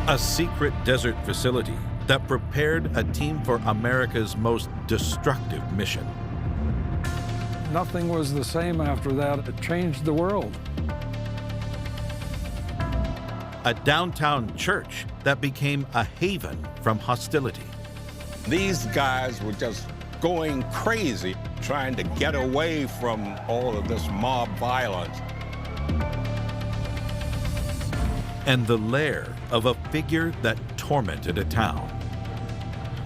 A secret desert facility that prepared a team for America's most destructive mission. Nothing was the same after that. It changed the world. A downtown church that became a haven from hostility. These guys were just going crazy, trying to get away from all of this mob violence. And the lair of a figure that tormented a town.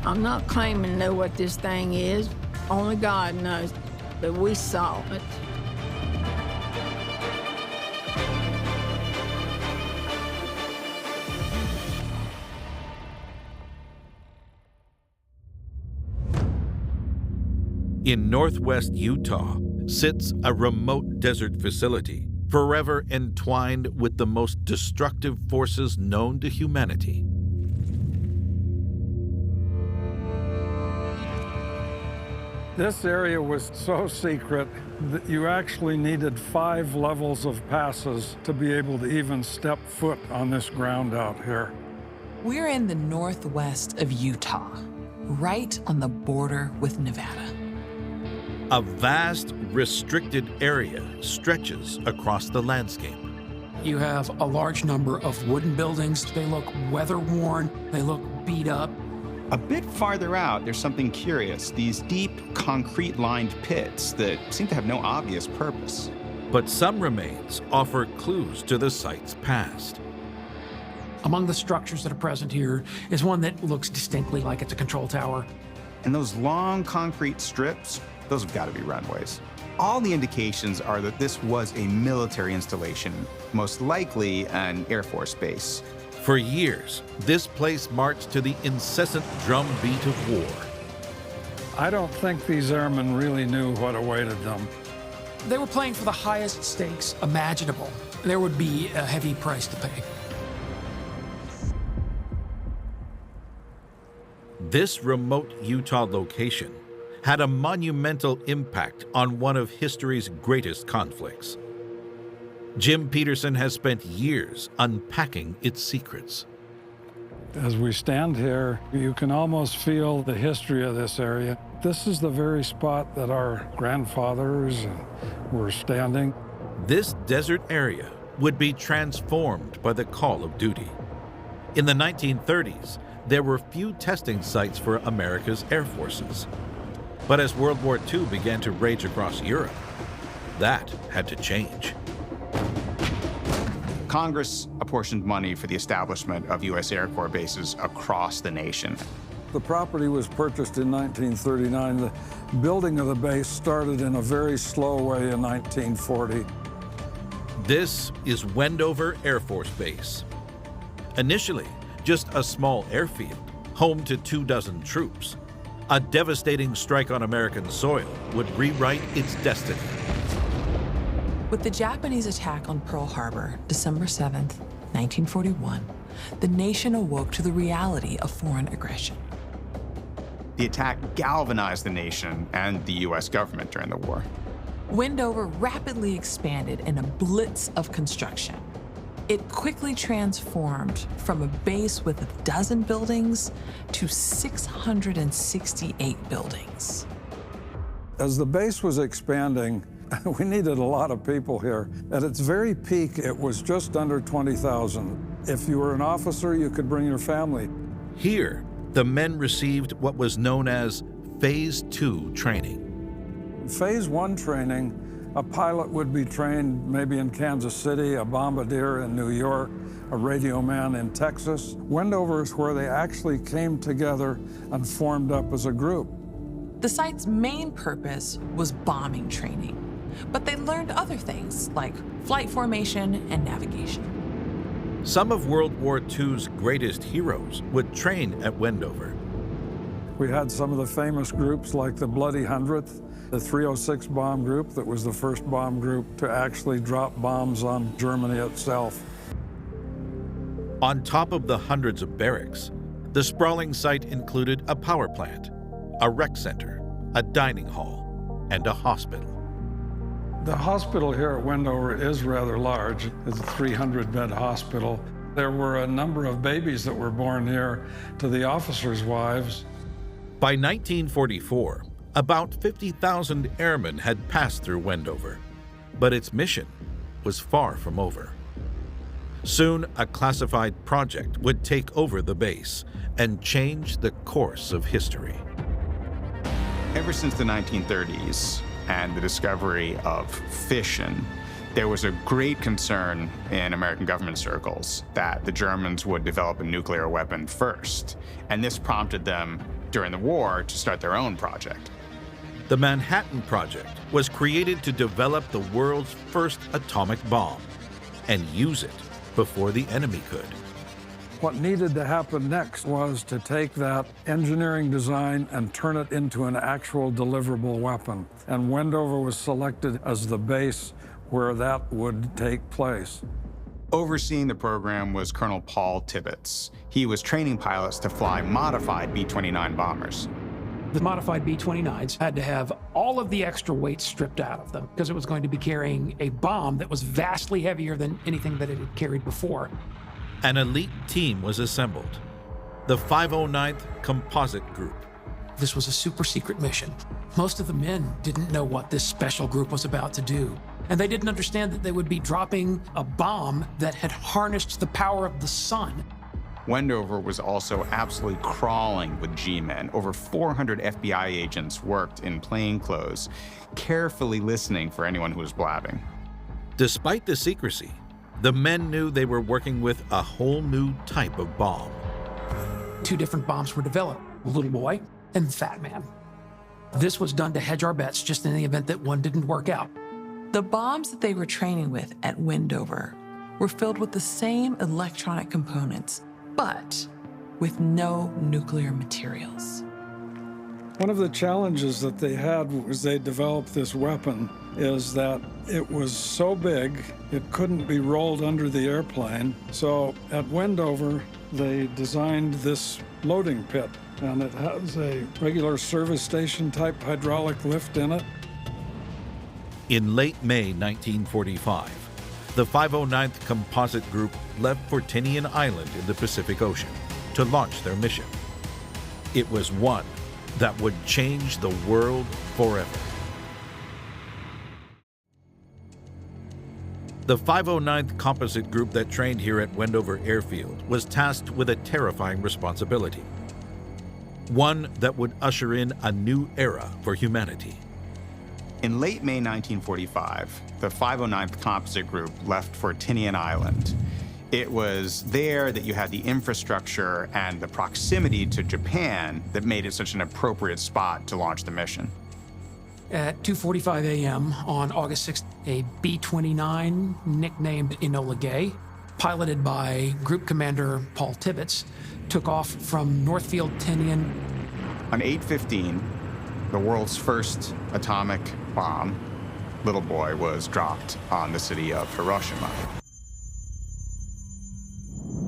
I'm not claiming to know what this thing is. Only God knows, but we saw it. In northwest Utah sits a remote desert facility, forever entwined with the most destructive forces known to humanity. This area was so secret that you actually needed 5 levels of passes to be able to even step foot on this ground out here. We're in the northwest of Utah, right on the border with Nevada. A vast, restricted area stretches across the landscape. You have a large number of wooden buildings. They look weather-worn, they look beat up. A bit farther out, there's something curious. These deep, concrete-lined pits that seem to have no obvious purpose. But some remains offer clues to the site's past. Among the structures that are present here is one that looks distinctly like it's a control tower. And those long concrete strips, those have got to be runways. All the indications are that this was a military installation, most likely an Air Force base. For years, this place marched to the incessant drumbeat of war. I don't think these airmen really knew what awaited them. They were playing for the highest stakes imaginable. There would be a heavy price to pay. This remote Utah location had a monumental impact on one of history's greatest conflicts. Jim Peterson has spent years unpacking its secrets. As we stand here, you can almost feel the history of this area. This is the very spot that our grandfathers were standing. This desert area would be transformed by the call of duty. In the 1930s, there were few testing sites for America's air forces. But as World War II began to rage across Europe, that had to change. Congress apportioned money for the establishment of U.S. Air Corps bases across the nation. The property was purchased in 1939. The building of the base started in a very slow way in 1940. This is Wendover Air Force Base. Initially, just a small airfield, home to 24 troops. A devastating strike on American soil would rewrite its destiny. With the Japanese attack on Pearl Harbor, December 7th, 1941, the nation awoke to the reality of foreign aggression. The attack galvanized the nation and the U.S. government during the war. Wendover rapidly expanded in a blitz of construction. It quickly transformed from a base with 12 buildings to 668 buildings. As the base was expanding, we needed a lot of people here. At its very peak, it was just under 20,000. If you were an officer, you could bring your family. Here, the men received what was known as Phase 2 training. Phase 1 training, a pilot would be trained maybe in Kansas City, a bombardier in New York, a radio man in Texas. Wendover is where they actually came together and formed up as a group. The site's main purpose was bombing training, but they learned other things like flight formation and navigation. Some of World War II's greatest heroes would train at Wendover. We had some of the famous groups like the Bloody Hundredth, the 306 bomb group that was the first bomb group to actually drop bombs on Germany itself. On top of the hundreds of barracks, the sprawling site included a power plant, a rec center, a dining hall, and a hospital. The hospital here at Wendover is rather large. It's a 300-bed hospital. There were a number of babies that were born here to the officers' wives. By 1944, about 50,000 airmen had passed through Wendover, but its mission was far from over. Soon, a classified project would take over the base and change the course of history. Ever since the 1930s and the discovery of fission, there was a great concern in American government circles that the Germans would develop a nuclear weapon first, and this prompted them during the war to start their own project. The Manhattan Project was created to develop the world's first atomic bomb and use it before the enemy could. What needed to happen next was to take that engineering design and turn it into an actual deliverable weapon. And Wendover was selected as the base where that would take place. Overseeing the program was Colonel Paul Tibbets. He was training pilots to fly modified B-29 bombers. The modified B-29s had to have all of the extra weight stripped out of them because it was going to be carrying a bomb that was vastly heavier than anything that it had carried before. An elite team was assembled, the 509th Composite Group. This was a super secret mission. Most of the men didn't know what this special group was about to do, and they didn't understand that they would be dropping a bomb that had harnessed the power of the sun. Wendover was also absolutely crawling with G-men. Over 400 FBI agents worked in plain clothes, carefully listening for anyone who was blabbing. Despite the secrecy, the men knew they were working with a whole new type of bomb. 2 different bombs were developed, Little Boy and Fat Man. This was done to hedge our bets just in the event that one didn't work out. The bombs that they were training with at Wendover were filled with the same electronic components, but with no nuclear materials. One of the challenges that they had as they developed this weapon is that it was so big it couldn't be rolled under the airplane. So at Wendover, they designed this loading pit, and it has a regular service station type hydraulic lift in it. In late May 1945, the 509th Composite Group left for Tinian Island in the Pacific Ocean to launch their mission. It was one that would change the world forever. The 509th Composite Group that trained here at Wendover Airfield was tasked with a terrifying responsibility, one that would usher in a new era for humanity. In late May 1945, the 509th Composite Group left for Tinian Island. It was there that you had the infrastructure and the proximity to Japan that made it such an appropriate spot to launch the mission. At 2:45 a.m. on August 6th, a B-29 nicknamed Enola Gay, piloted by Group Commander Paul Tibbets, took off from Northfield, Tinian. On 8/15, the world's first atomic bomb, Little Boy, was dropped on the city of Hiroshima.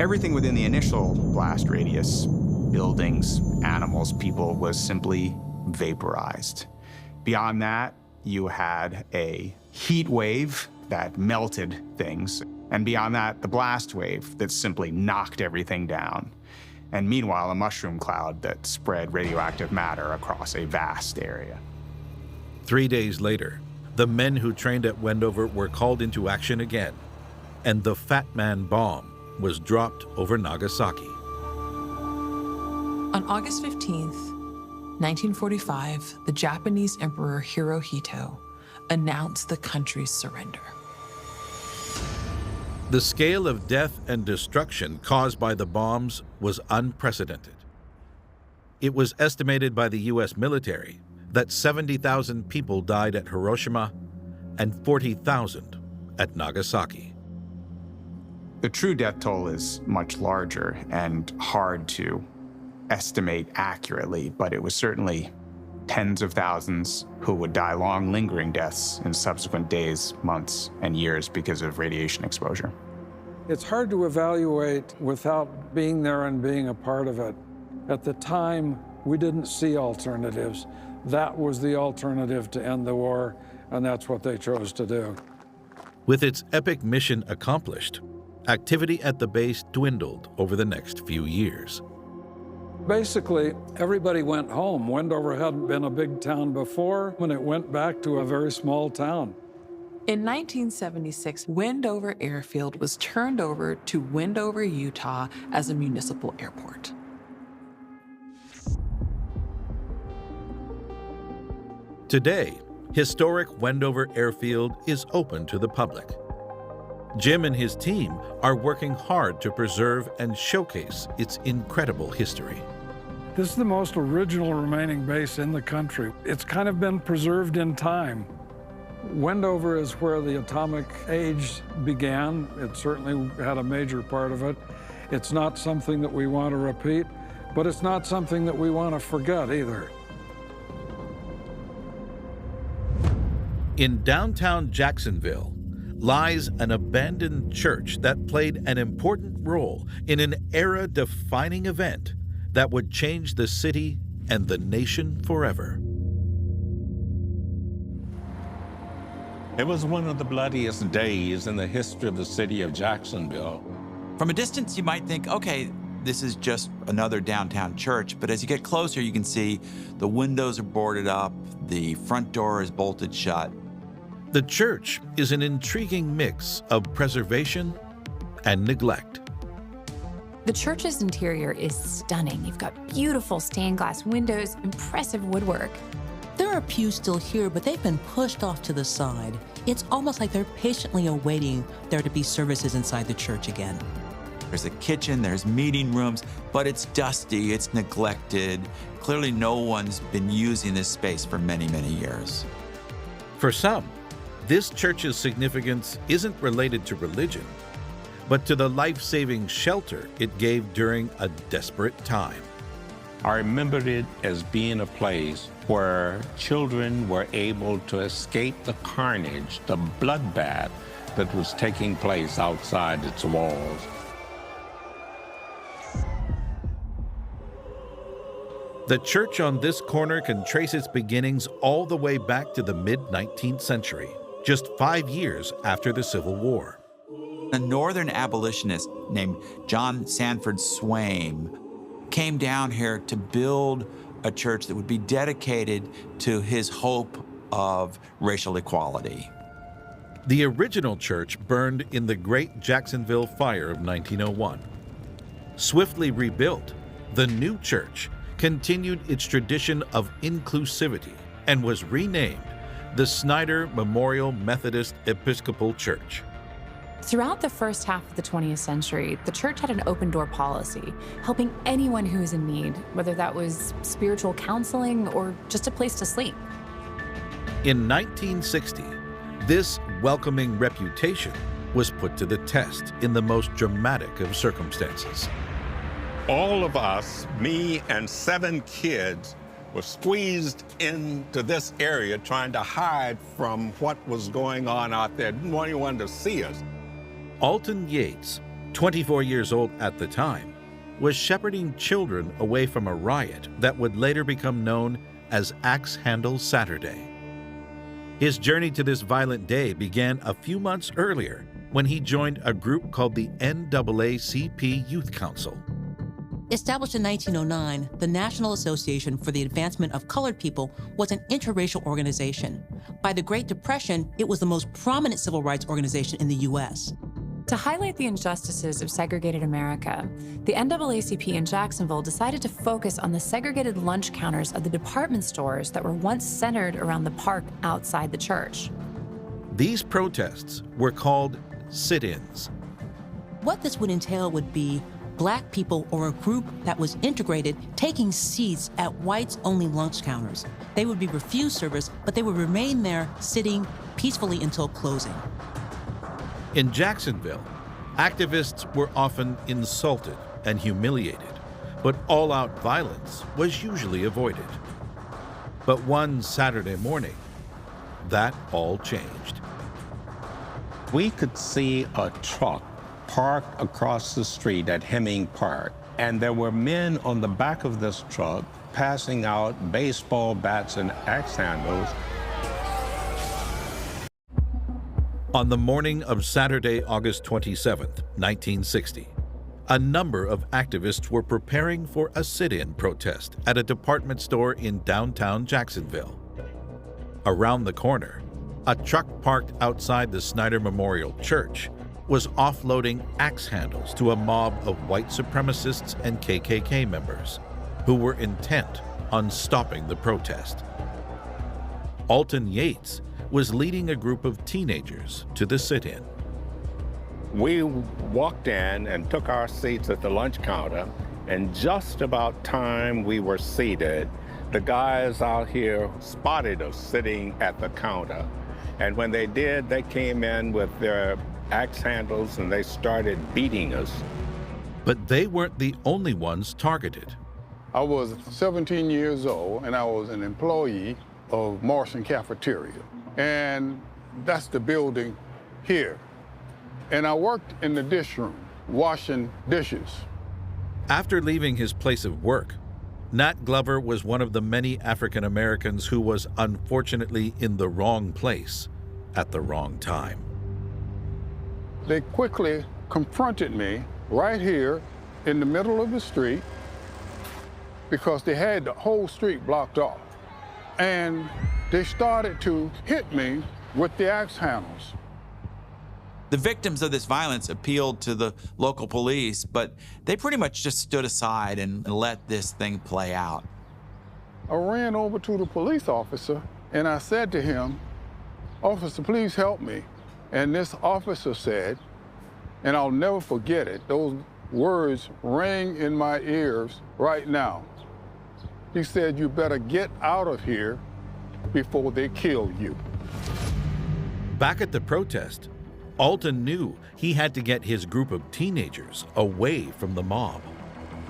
Everything within the initial blast radius, buildings, animals, people, was simply vaporized. Beyond that, you had a heat wave that melted things. And beyond that, the blast wave that simply knocked everything down. And meanwhile, a mushroom cloud that spread radioactive matter across a vast area. 3 days later, the men who trained at Wendover were called into action again, and the Fat Man bomb was dropped over Nagasaki. On August 15th, 1945, the Japanese Emperor Hirohito announced the country's surrender. The scale of death and destruction caused by the bombs was unprecedented. It was estimated by the U.S. military that 70,000 people died at Hiroshima and 40,000 at Nagasaki. The true death toll is much larger and hard to estimate accurately, but it was certainly tens of thousands who would die long, lingering deaths in subsequent days, months, and years because of radiation exposure. It's hard to evaluate without being there and being a part of it. At the time, we didn't see alternatives. That was the alternative to end the war, and that's what they chose to do. With its epic mission accomplished, activity at the base dwindled over the next few years. Basically, everybody went home. Wendover hadn't been a big town before, when it went back to a very small town. In 1976, Wendover Airfield was turned over to Wendover, Utah as a municipal airport. Today, historic Wendover Airfield is open to the public. Jim and his team are working hard to preserve and showcase its incredible history. This is the most original remaining base in the country. It's kind of been preserved in time. Wendover is where the atomic age began. It certainly had a major part of it. It's not something that we want to repeat, but it's not something that we want to forget either. In downtown Jacksonville lies an abandoned church that played an important role in an era-defining event that would change the city and the nation forever. It was one of the bloodiest days in the history of the city of Jacksonville. From a distance, you might think, okay, this is just another downtown church, but as you get closer, you can see the windows are boarded up, the front door is bolted shut. The church is an intriguing mix of preservation and neglect. The church's interior is stunning. You've got beautiful stained glass windows, impressive woodwork. There are pews still here, but they've been pushed off to the side. It's almost like they're patiently awaiting there to be services inside the church again. There's a kitchen, there's meeting rooms, but it's dusty, it's neglected. Clearly no one's been using this space for many, many years. For some, this church's significance isn't related to religion, but to the life-saving shelter it gave during a desperate time. I remembered it as being a place where children were able to escape the carnage, the bloodbath that was taking place outside its walls. The church on this corner can trace its beginnings all the way back to the mid-19th century, just 5 years after the Civil War. A northern abolitionist named John Sanford Swaim came down here to build a church that would be dedicated to his hope of racial equality. The original church burned in the Great Jacksonville Fire of 1901. Swiftly rebuilt, the new church continued its tradition of inclusivity and was renamed the Snyder Memorial Methodist Episcopal Church. Throughout the first half of the 20th century, the church had an open-door policy, helping anyone who was in need, whether that was spiritual counseling or just a place to sleep. In 1960, this welcoming reputation was put to the test in the most dramatic of circumstances. All of us, me and 7 kids, were squeezed into this area trying to hide from what was going on out there. Didn't want anyone to see us. Alton Yates, 24 years old at the time, was shepherding children away from a riot that would later become known as Axe Handle Saturday. His journey to this violent day began a few months earlier when he joined a group called the NAACP Youth Council. Established in 1909, the National Association for the Advancement of Colored People was an interracial organization. By the Great Depression, it was the most prominent civil rights organization in the U.S. To highlight the injustices of segregated America, the NAACP in Jacksonville decided to focus on the segregated lunch counters of the department stores that were once centered around the park outside the church. These protests were called sit-ins. What this would entail would be Black people or a group that was integrated taking seats at whites-only lunch counters. They would be refused service, but they would remain there sitting peacefully until closing. In Jacksonville, activists were often insulted and humiliated, but all-out violence was usually avoided. But one Saturday morning, that all changed. We could see a truck parked across the street at Hemming Park, and there were men on the back of this truck passing out baseball bats and axe handles. On the morning of Saturday, August 27, 1960, a number of activists were preparing for a sit-in protest at a department store in downtown Jacksonville. Around the corner, a truck parked outside the Snyder Memorial Church was offloading axe handles to a mob of white supremacists and KKK members who were intent on stopping the protest. Alton Yates was leading a group of teenagers to the sit-in. We walked in and took our seats at the lunch counter, and just about time we were seated, the guys out here spotted us sitting at the counter. And when they did, they came in with their axe handles and they started beating us. But they weren't the only ones targeted. I was 17 years old and I was an employee of Martian Cafeteria. And that's the building here. And I worked in the dish room, washing dishes. After leaving his place of work, Nat Glover was one of the many African Americans who was unfortunately in the wrong place at the wrong time. They quickly confronted me right here in the middle of the street because they had the whole street blocked off. And they started to hit me with the axe handles. The victims of this violence appealed to the local police, but they pretty much just stood aside and let this thing play out. I ran over to the police officer and I said to him, "Officer, please help me." And this officer said, and I'll never forget it, those words ring in my ears right now. He said, "You better get out of here before they kill you." Back at the protest, Alton knew he had to get his group of teenagers away from the mob.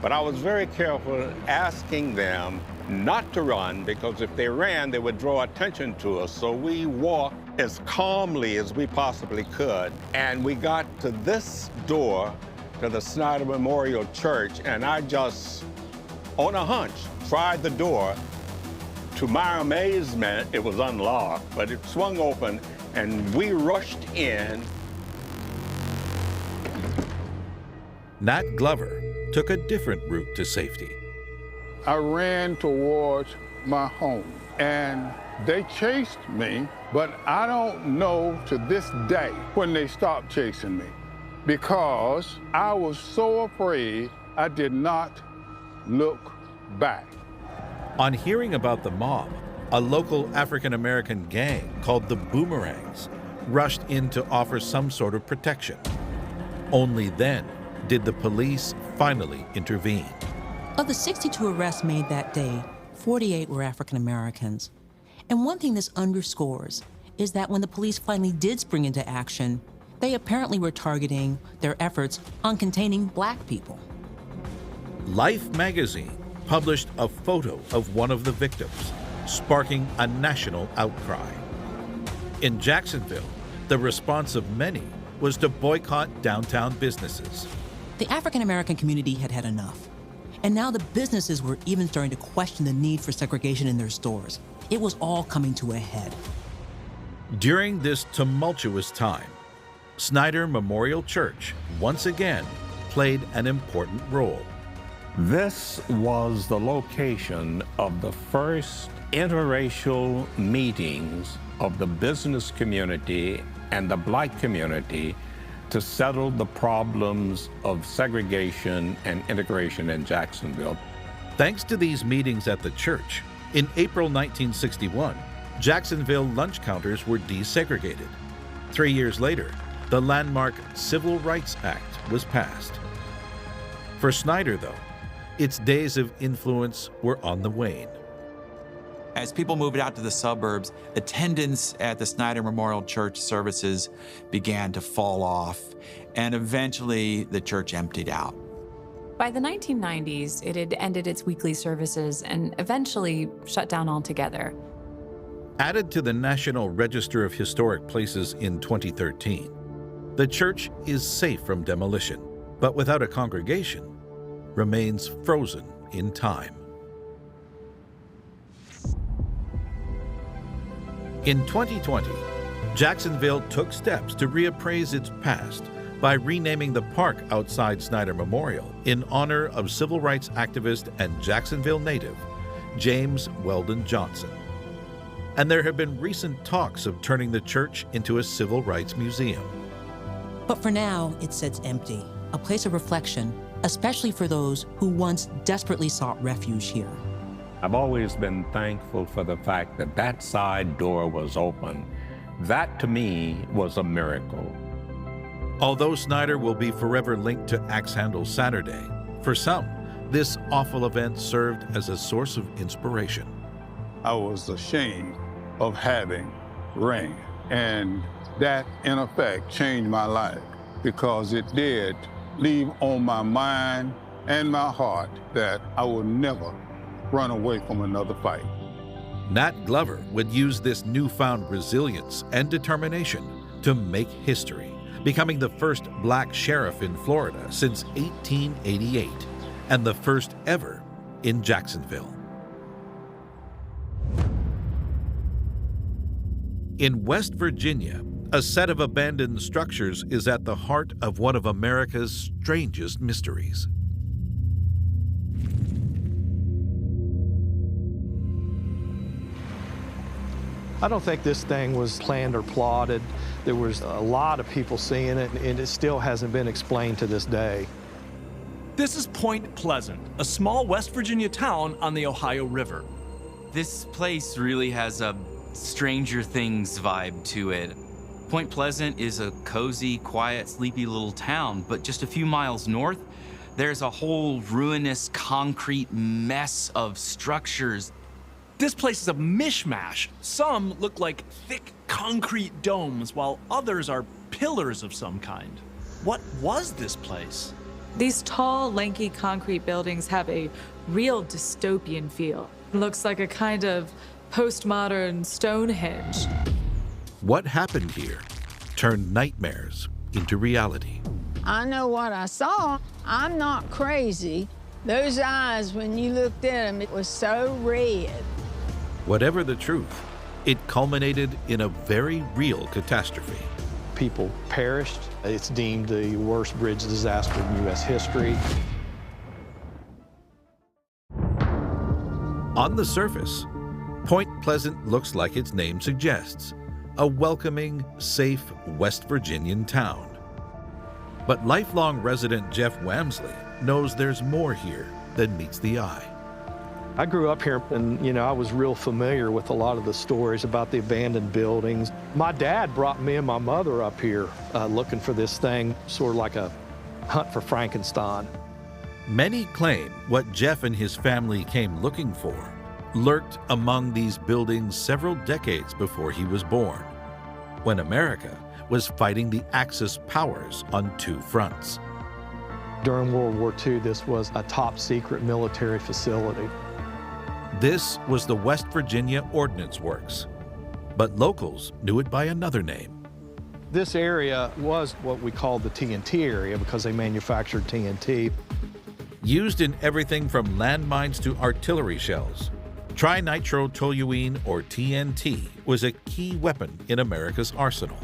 But I was very careful asking them not to run, because if they ran, they would draw attention to us. So we walked as calmly as we possibly could. And we got to this door to the Snyder Memorial Church, and I just, on a hunch, tried the door. To my amazement, it was unlocked, but it swung open, and we rushed in. Nat Glover took a different route to safety. I ran towards my home, and they chased me, but I don't know to this day when they stopped chasing me, because I was so afraid I did not look back. On hearing about the mob, a local African-American gang called the Boomerangs rushed in to offer some sort of protection. Only then did the police finally intervene. Of the 62 arrests made that day, 48 were African Americans. And one thing this underscores is that when the police finally did spring into action, they apparently were targeting their efforts on containing black people. Life magazine published a photo of one of the victims, sparking a national outcry. In Jacksonville, the response of many was to boycott downtown businesses. The African American community had had enough. And now the businesses were even starting to question the need for segregation in their stores. It was all coming to a head. During this tumultuous time, Snyder Memorial Church once again played an important role. This was the location of the first interracial meetings of the business community and the black community to settle the problems of segregation and integration in Jacksonville. Thanks to these meetings at the church, in April 1961, Jacksonville lunch counters were desegregated. 3 years later, the landmark Civil Rights Act was passed. For Snyder, though, its days of influence were on the wane. As people moved out to the suburbs, attendance at the Snyder Memorial Church services began to fall off, and eventually the church emptied out. By the 1990s, it had ended its weekly services and eventually shut down altogether. Added to the National Register of Historic Places in 2013, the church is safe from demolition, but without a congregation, remains frozen in time. In 2020, Jacksonville took steps to reappraise its past by renaming the park outside Snyder Memorial in honor of civil rights activist and Jacksonville native James Weldon Johnson. And there have been recent talks of turning the church into a civil rights museum. But for now, it sits empty, a place of reflection, especially for those who once desperately sought refuge here. I've always been thankful for the fact that that side door was open. That, to me, was a miracle. Although Snyder will be forever linked to Axe Handle Saturday, for some, this awful event served as a source of inspiration. I was ashamed of having rain, and that, in effect, changed my life because it did leave on my mind and my heart that I would never run away from another fight. Nat Glover would use this newfound resilience and determination to make history, becoming the first black sheriff in Florida since 1888 and the first ever in Jacksonville. In West Virginia, a set of abandoned structures is at the heart of one of America's strangest mysteries. I don't think this thing was planned or plotted. There was a lot of people seeing it, and it still hasn't been explained to this day. This is Point Pleasant, a small West Virginia town on the Ohio River. This place really has a Stranger Things vibe to it. Point Pleasant is a cozy, quiet, sleepy little town, but just a few miles north, there's a whole ruinous concrete mess of structures. This place is a mishmash. Some look like thick concrete domes, while others are pillars of some kind. What was this place? These tall, lanky concrete buildings have a real dystopian feel. It looks like a kind of postmodern Stonehenge. What happened here turned nightmares into reality. I know what I saw. I'm not crazy. Those eyes, when you looked at them, it was so red. Whatever the truth, it culminated in a very real catastrophe. People perished. It's deemed the worst bridge disaster in U.S. history. On the surface, Point Pleasant looks like its name suggests, a welcoming, safe West Virginian town. But lifelong resident Jeff Wamsley knows there's more here than meets the eye. I grew up here and, I was real familiar with a lot of the stories about the abandoned buildings. My dad brought me and my mother up here looking for this thing, sort of like a hunt for Frankenstein. Many claim what Jeff and his family came looking for lurked among these buildings several decades before he was born, when America was fighting the Axis powers on two fronts. During World War II, this was a top-secret military facility. This was the West Virginia Ordnance Works, but locals knew it by another name. This area was what we called the TNT area because they manufactured TNT. Used in everything from landmines to artillery shells, trinitrotoluene, or TNT, was a key weapon in America's arsenal.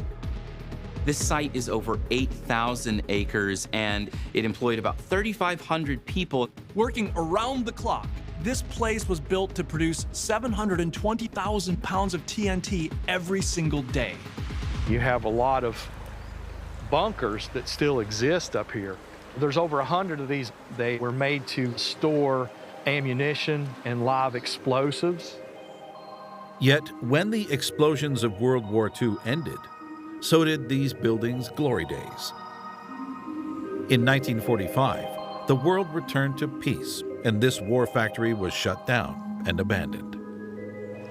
This site is over 8,000 acres, and it employed about 3,500 people. Working around the clock, this place was built to produce 720,000 pounds of TNT every single day. You have a lot of bunkers that still exist up here. There's over 100 of these. They were made to store ammunition and live explosives. Yet, when the explosions of World War II ended, so did these buildings' glory days. In 1945, the world returned to peace, and this war factory was shut down and abandoned.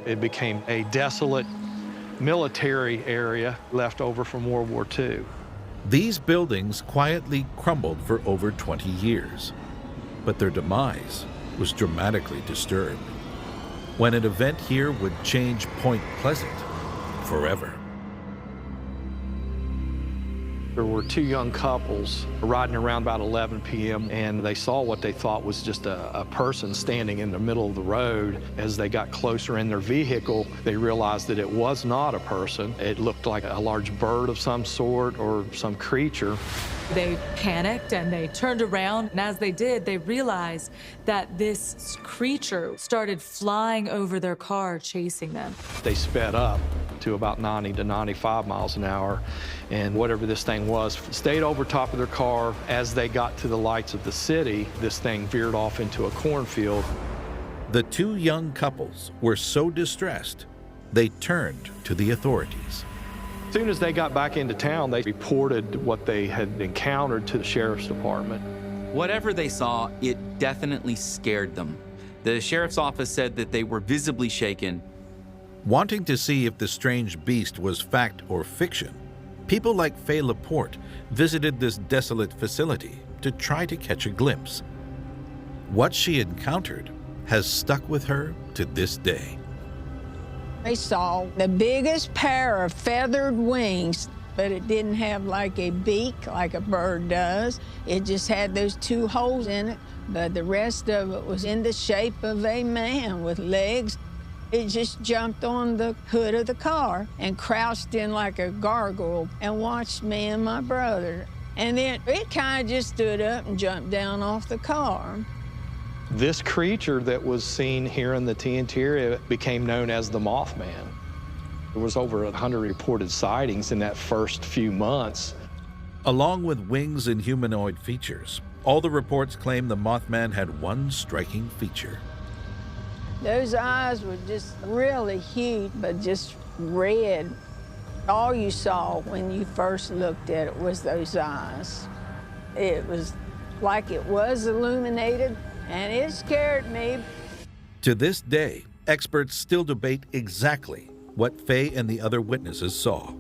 It became a desolate military area left over from World War II. These buildings quietly crumbled for over 20 years, but their demise was dramatically disturbed when an event here would change Point Pleasant forever. There were two young couples riding around about 11 p.m. and they saw what they thought was just a person standing in the middle of the road. As they got closer in their vehicle, they realized that it was not a person. It looked like a large bird of some sort or some creature. They panicked and they turned around, and as they did, they realized that this creature started flying over their car, chasing them. They sped up to about 90 to 95 miles an hour, and whatever this thing was stayed over top of their car. As they got to the lights of the city, this thing veered off into a cornfield. The two young couples were so distressed, they turned to the authorities. As soon as they got back into town, they reported what they had encountered to the sheriff's department. Whatever they saw, it definitely scared them. The sheriff's office said that they were visibly shaken. Wanting to see if the strange beast was fact or fiction, people like Faye Laporte visited this desolate facility to try to catch a glimpse. What she encountered has stuck with her to this day. I saw the biggest pair of feathered wings, but it didn't have like a beak like a bird does. It just had those two holes in it, but the rest of it was in the shape of a man with legs. It just jumped on the hood of the car and crouched in like a gargoyle and watched me and my brother. And then it kind of just stood up and jumped down off the car. This creature that was seen here in the TNT area became known as the Mothman. There was over 100 reported sightings in that first few months. Along with wings and humanoid features, all the reports claim the Mothman had one striking feature. Those eyes were just really huge, but just red. All you saw when you first looked at it was those eyes. It was like it was illuminated, and it scared me. To this day, experts still debate exactly what Faye and the other witnesses saw.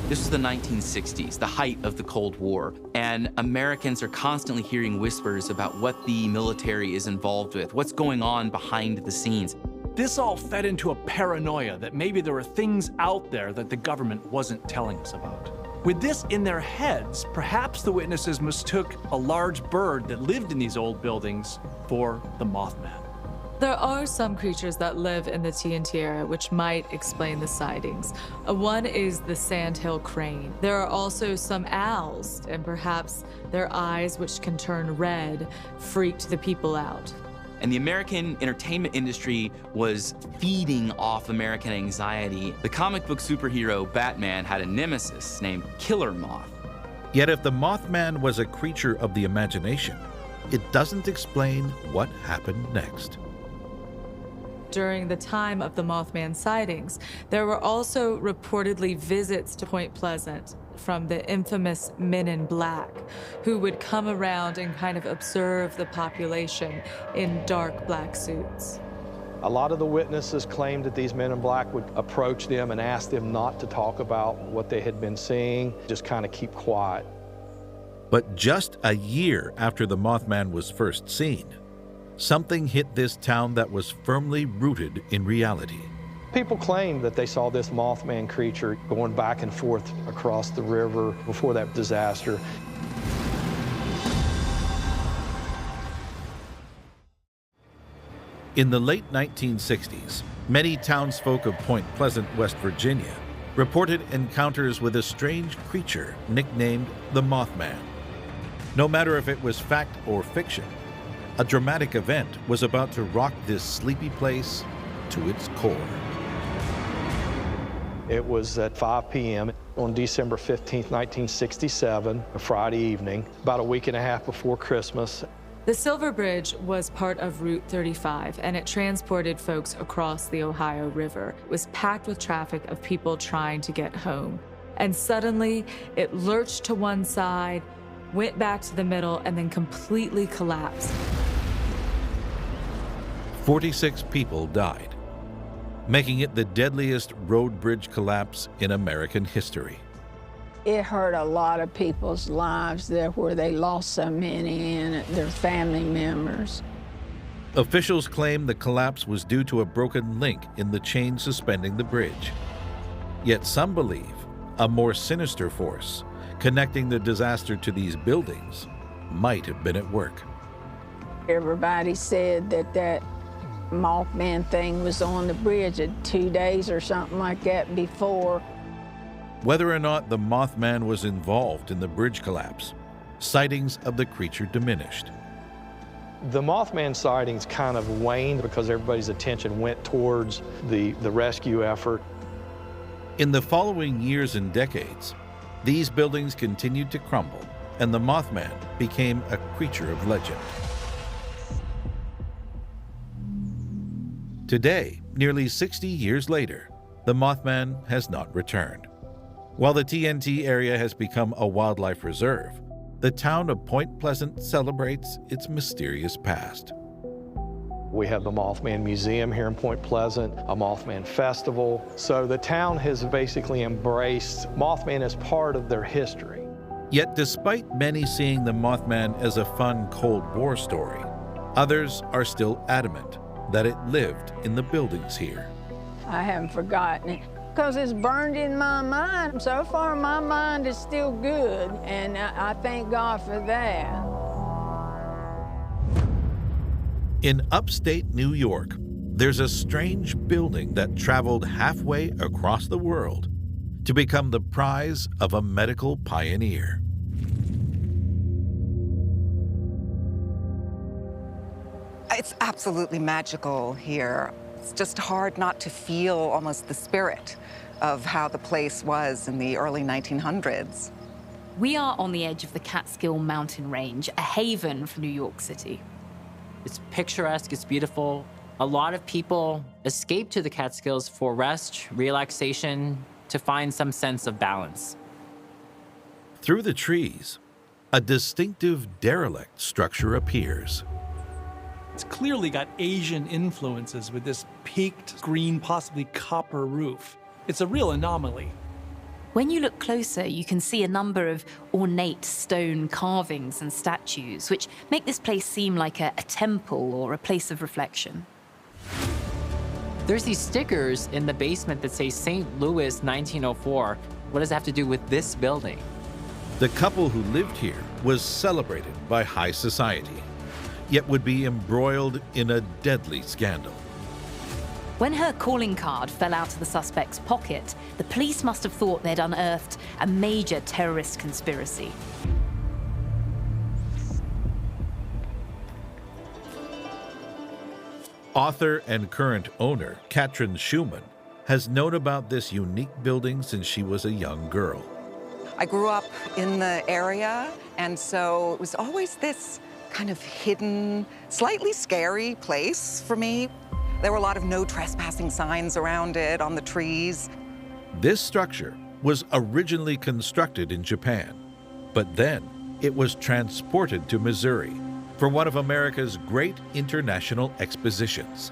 This was the 1960s, the height of the Cold War, and Americans are constantly hearing whispers about what the military is involved with, what's going on behind the scenes. This all fed into a paranoia that maybe there were things out there that the government wasn't telling us about. With this in their heads, perhaps the witnesses mistook a large bird that lived in these old buildings for the Mothman. There are some creatures that live in the TNT area which might explain the sightings. One is the sandhill crane. There are also some owls, and perhaps their eyes, which can turn red, freaked the people out. And the American entertainment industry was feeding off American anxiety. The comic book superhero Batman had a nemesis named Killer Moth. Yet if the Mothman was a creature of the imagination, it doesn't explain what happened next. During the time of the Mothman sightings, there were also reportedly visits to Point Pleasant from the infamous Men in Black, who would come around and kind of observe the population in dark black suits. A lot of the witnesses claimed that these men in black would approach them and ask them not to talk about what they had been seeing, just kind of keep quiet. But just a year after the Mothman was first seen, something hit this town that was firmly rooted in reality. People claimed that they saw this Mothman creature going back and forth across the river before that disaster. In the late 1960s, many townsfolk of Point Pleasant, West Virginia, reported encounters with a strange creature nicknamed the Mothman. No matter if it was fact or fiction, a dramatic event was about to rock this sleepy place to its core. It was at 5 p.m. on December 15th, 1967, a Friday evening, about a week and a half before Christmas. The Silver Bridge was part of Route 35, and it transported folks across the Ohio River. It was packed with traffic of people trying to get home. And suddenly, it lurched to one side, went back to the middle, and then completely collapsed. 46 people died, making it the deadliest road bridge collapse in American history. It hurt a lot of people's lives there where they lost so many in it, their family members. Officials claim the collapse was due to a broken link in the chain suspending the bridge. Yet some believe a more sinister force connecting the disaster to these buildings might have been at work. Everybody said that Mothman thing was on the bridge at 2 days or something like that before. Whether or not the Mothman was involved in the bridge collapse, sightings of the creature diminished. The Mothman sightings kind of waned because everybody's attention went towards the rescue effort. In the following years and decades, these buildings continued to crumble, and the Mothman became a creature of legend. Today, nearly 60 years later, the Mothman has not returned. While the TNT area has become a wildlife reserve, the town of Point Pleasant celebrates its mysterious past. We have the Mothman Museum here in Point Pleasant, a Mothman Festival. So the town has basically embraced Mothman as part of their history. Yet despite many seeing the Mothman as a fun Cold War story, others are still adamant that it lived in the buildings here. I haven't forgotten it because it's burned in my mind. So far, my mind is still good, and I thank God for that. In upstate New York, there's a strange building that traveled halfway across the world to become the prize of a medical pioneer. It's absolutely magical here. It's just hard not to feel almost the spirit of how the place was in the early 1900s. We are on the edge of the Catskill Mountain Range, a haven for New York City. It's picturesque, it's beautiful. A lot of people escape to the Catskills for rest, relaxation, to find some sense of balance. Through the trees, a distinctive derelict structure appears. It's clearly got Asian influences with this peaked green, possibly copper roof. It's a real anomaly. When you look closer, you can see a number of ornate stone carvings and statues, which make this place seem like a temple or a place of reflection. There's these stickers in the basement that say St. Louis 1904. What does it have to do with this building? The couple who lived here was celebrated by high society, yet would be embroiled in a deadly scandal. When her calling card fell out of the suspect's pocket, the police must have thought they'd unearthed a major terrorist conspiracy. Author and current owner Katrin Schumann has known about this unique building since she was a young girl. I grew up in the area, and so it was always this kind of hidden, slightly scary place for me. There were a lot of no trespassing signs around it on the trees. This structure was originally constructed in Japan, but then it was transported to Missouri for one of America's great international expositions.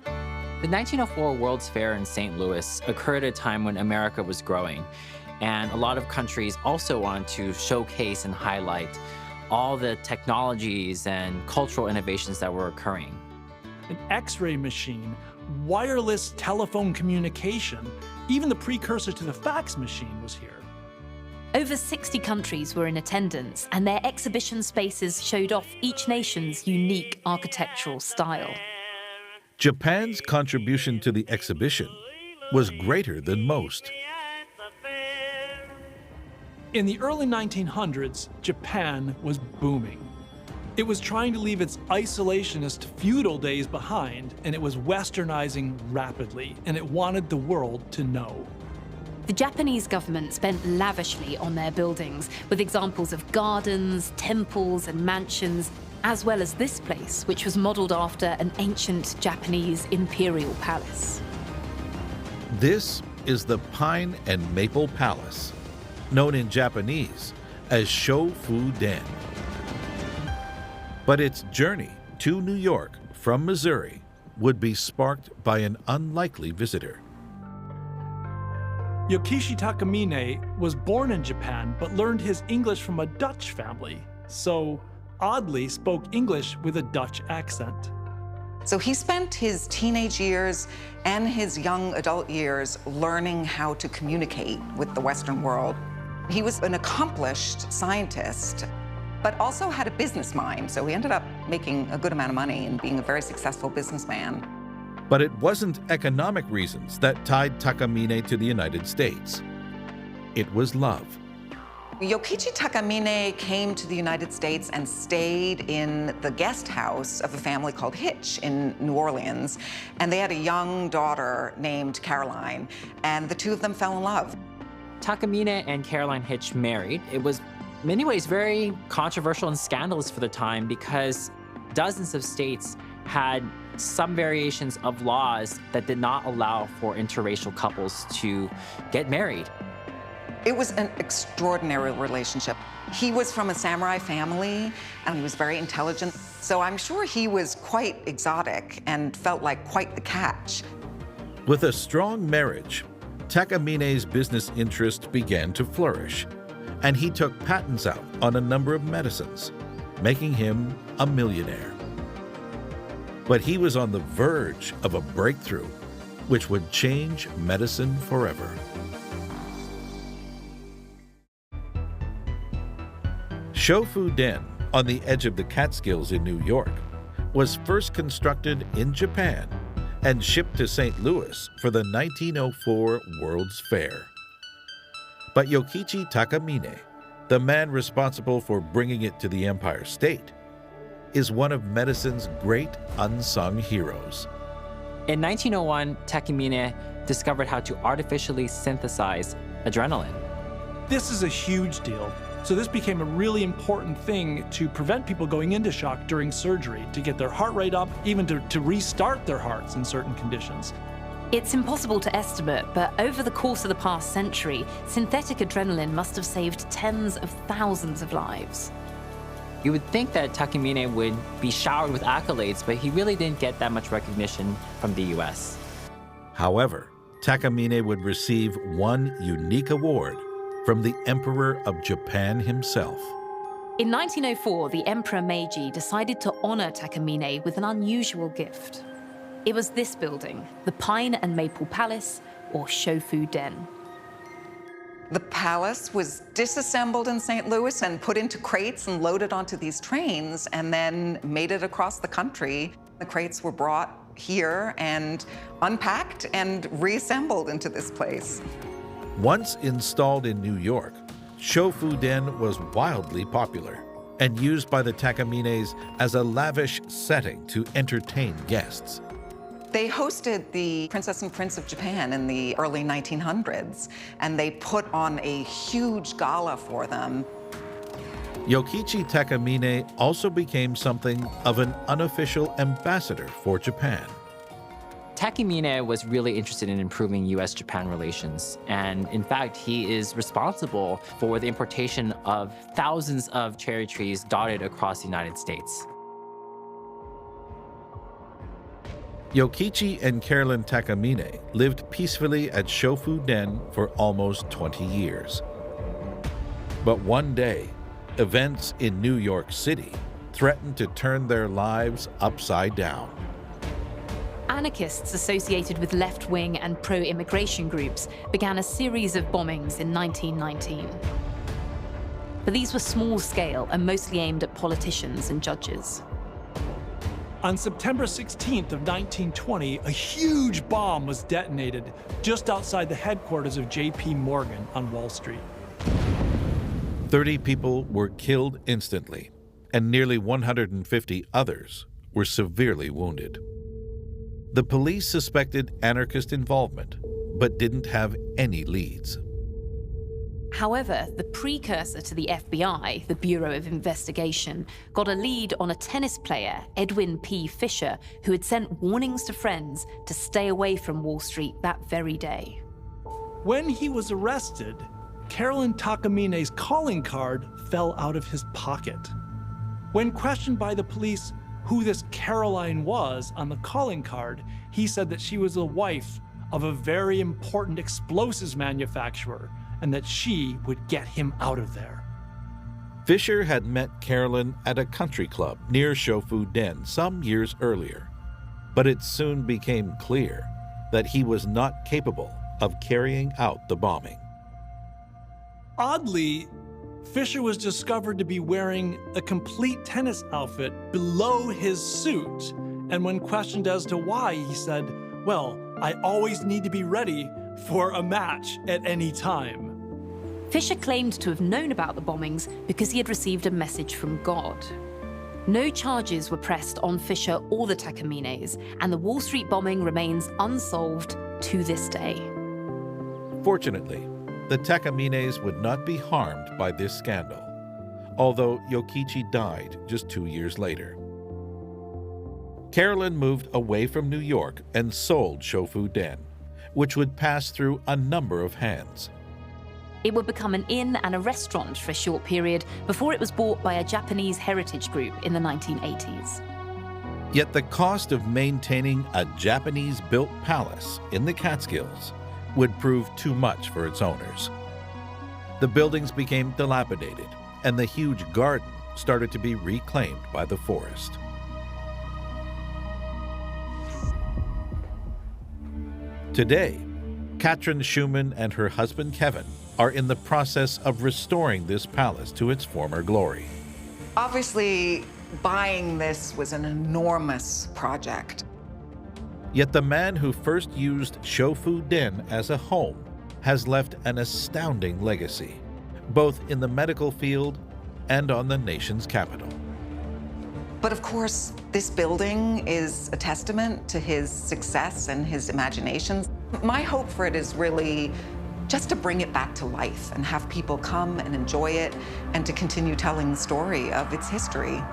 The 1904 World's Fair in St. Louis occurred at a time when America was growing, and a lot of countries also wanted to showcase and highlight all the technologies and cultural innovations that were occurring. An X-ray machine, wireless telephone communication, even the precursor to the fax machine was here. Over 60 countries were in attendance, and their exhibition spaces showed off each nation's unique architectural style. Japan's contribution to the exhibition was greater than most. In the early 1900s, Japan was booming. It was trying to leave its isolationist feudal days behind, and it was westernizing rapidly, and it wanted the world to know. The Japanese government spent lavishly on their buildings, with examples of gardens, temples, and mansions, as well as this place, which was modeled after an ancient Japanese imperial palace. This is the Pine and Maple Palace, known in Japanese as Shofu-den. But its journey to New York from Missouri would be sparked by an unlikely visitor. Yokishi Takamine was born in Japan but learned his English from a Dutch family, so oddly spoke English with a Dutch accent. So he spent his teenage years and his young adult years learning how to communicate with the Western world. He was an accomplished scientist, but also had a business mind. So he ended up making a good amount of money and being a very successful businessman. But it wasn't economic reasons that tied Takamine to the United States. It was love. Yokichi Takamine came to the United States and stayed in the guest house of a family called Hitch in New Orleans. And they had a young daughter named Caroline, and the two of them fell in love. Takamine and Caroline Hitch married. It was, in many ways, very controversial and scandalous for the time because dozens of states had some variations of laws that did not allow for interracial couples to get married. It was an extraordinary relationship. He was from a samurai family, and he was very intelligent. So I'm sure he was quite exotic and felt like quite the catch. With a strong marriage, Takamine's business interest began to flourish, and he took patents out on a number of medicines, making him a millionaire. But he was on the verge of a breakthrough, which would change medicine forever. Shofu Den, on the edge of the Catskills in New York, was first constructed in Japan and shipped to St. Louis for the 1904 World's Fair. But Yokichi Takamine, the man responsible for bringing it to the Empire State, is one of medicine's great unsung heroes. In 1901, Takamine discovered how to artificially synthesize adrenaline. This is a huge deal. So this became a really important thing to prevent people going into shock during surgery, to get their heart rate up, even to restart their hearts in certain conditions. It's impossible to estimate, but over the course of the past century, synthetic adrenaline must have saved tens of thousands of lives. You would think that Takamine would be showered with accolades, but he really didn't get that much recognition from the US. However, Takamine would receive one unique award from the Emperor of Japan himself. In 1904, the Emperor Meiji decided to honor Takamine with an unusual gift. It was this building, the Pine and Maple Palace, or Shofu Den. The palace was disassembled in St. Louis and put into crates and loaded onto these trains and then made it across the country. The crates were brought here and unpacked and reassembled into this place. Once installed in New York, Shofu Den was wildly popular and used by the Takamines as a lavish setting to entertain guests. They hosted the Princess and Prince of Japan in the early 1900s, and they put on a huge gala for them. Yokichi Takamine also became something of an unofficial ambassador for Japan. Takamine was really interested in improving US-Japan relations, and in fact, he is responsible for the importation of thousands of cherry trees dotted across the United States. Yokichi and Caroline Takamine lived peacefully at Shofu Den for almost 20 years. But one day, events in New York City threatened to turn their lives upside down. Anarchists associated with left-wing and pro-immigration groups began a series of bombings in 1919. But these were small-scale and mostly aimed at politicians and judges. On September 16th of 1920, a huge bomb was detonated just outside the headquarters of J.P. Morgan on Wall Street. 30 people were killed instantly, and nearly 150 others were severely wounded. The police suspected anarchist involvement, but didn't have any leads. However, the precursor to the FBI, the Bureau of Investigation, got a lead on a tennis player, Edwin P. Fisher, who had sent warnings to friends to stay away from Wall Street that very day. When he was arrested, Caroline Takamine's calling card fell out of his pocket. When questioned by the police who this Caroline was on the calling card, he said that she was the wife of a very important explosives manufacturer and that she would get him out of there. Fisher had met Caroline at a country club near Shofu Den some years earlier. But it soon became clear that he was not capable of carrying out the bombing. Oddly, Fisher was discovered to be wearing a complete tennis outfit below his suit. And when questioned as to why, he said, "Well, I always need to be ready for a match at any time." Fisher claimed to have known about the bombings because he had received a message from God. No charges were pressed on Fisher or the Takamines, and the Wall Street bombing remains unsolved to this day. Fortunately, the Takamines would not be harmed by this scandal, although Yokichi died just 2 years later. Carolyn moved away from New York and sold Shofu Den, which would pass through a number of hands. It would become an inn and a restaurant for a short period before it was bought by a Japanese heritage group in the 1980s. Yet the cost of maintaining a Japanese-built palace in the Catskills would prove too much for its owners. The buildings became dilapidated, and the huge garden started to be reclaimed by the forest. Today, Katrin Schumann and her husband Kevin are in the process of restoring this palace to its former glory. Obviously, buying this was an enormous project. Yet the man who first used Shofu Den as a home has left an astounding legacy, both in the medical field and on the nation's capital. But of course, this building is a testament to his success and his imagination. My hope for it is really just to bring it back to life and have people come and enjoy it and to continue telling the story of its history.